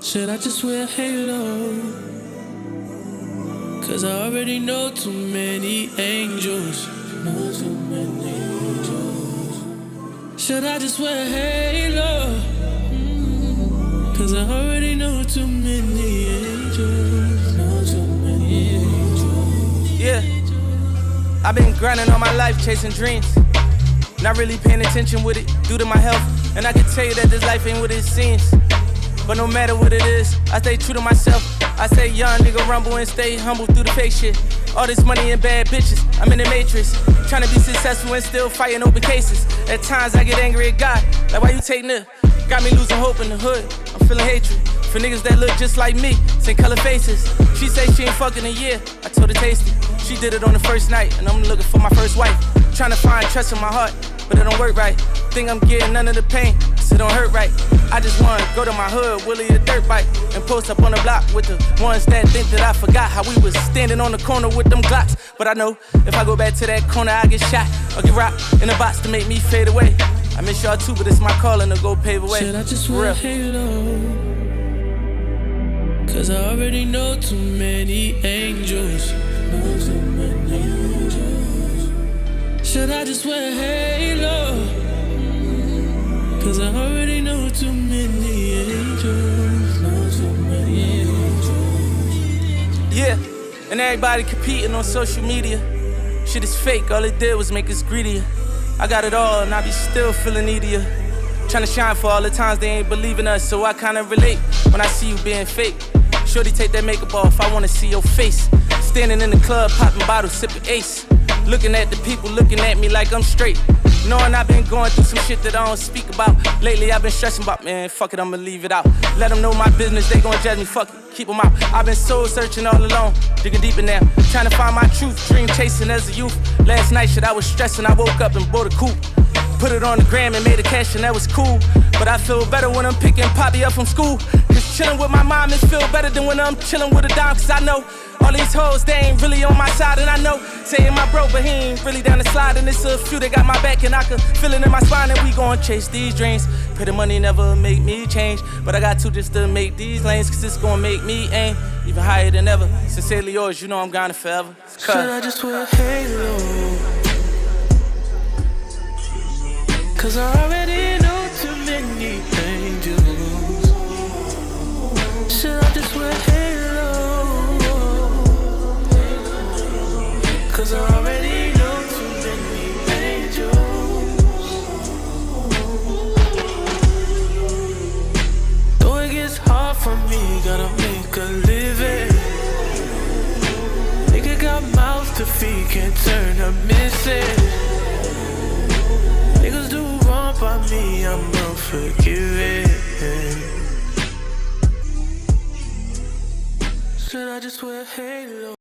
Should I just wear halo? Cause I already know too many angels. Know too many angels. Should I just wear halo? Cause I already know too many angels. Know too many angels. Yeah, I've been grinding all my life, chasing dreams. Not really paying attention with it, due to my health. And I can tell you that this life ain't what it seems. But no matter what it is, I stay true to myself. I say young nigga rumble and stay humble through the fake shit. All this money and bad bitches, I'm in the matrix. Trying to be successful and still fighting open cases. At times I get angry at God, like why you take nip? Got me losing hope in the hood, I'm feeling hatred. For niggas that look just like me, same color faces. She say she ain't fucking a year, I told her taste it. She did it on the first night, and I'm looking for my first wife. Trying to find trust in my heart, but it don't work right. Think I'm getting none of the pain, cause it don't hurt right. I just wanna go to my hood, Willie a dirt bike, and post up on the block with the ones that think that I forgot how we was standing on the corner with them Glocks. But I know, if I go back to that corner, I get shot or get rocked in a box to make me fade away. I miss y'all too, but it's my calling to go pave away. Should I just wear halo? Cause I already know too many angels. Know too many angels. Should I just wear halo? Cause I already know too many angels. Know too many angels. Yeah, and everybody competing on social media. Shit is fake, all it did was make us greedier. I got it all and I be still feeling needier. Tryna shine for all the times they ain't believing us, so I kinda relate when I see you being fake. Shorty, take that makeup off, I wanna see your face. Standing in the club, popping bottles, sipping Ace. Looking at the people, looking at me like I'm straight. Knowing I've been going through some shit that I don't speak about. Lately I've been stressing about, man, fuck it, I'ma leave it out. Let them know my business, they gon' judge me, fuck it, keep them out. I've been soul searching all alone, digging deep in there. Trying to find my truth, dream chasing as a youth. Last night shit I was stressing, I woke up and bought a coupe. Put it on the gram and made a cash and that was cool. But I feel better when I'm picking Poppy up from school. Cause chillin' with my mom is feel better than when I'm chillin' with a dime. Cause I know all these hoes, they ain't really on my side. And I know, saying my bro, but he ain't really down the slide. And it's a few that got my back and I can feel it in my spine. And we gon' chase these dreams. Pray the money never make me change. But I got to just to make these lanes. Cause it's gon' make me aim even higher than ever. Sincerely yours, you know I'm gone forever. Should I just wear halo? Cause I already know too many angels. Should I just wear halo? Cause I already know too many angels. Though it gets hard for me, gotta make a living. Nigga got mouths to feed, can't turn a missing. Niggas do wrong by me, I'm unforgiving. Should I just wear halo?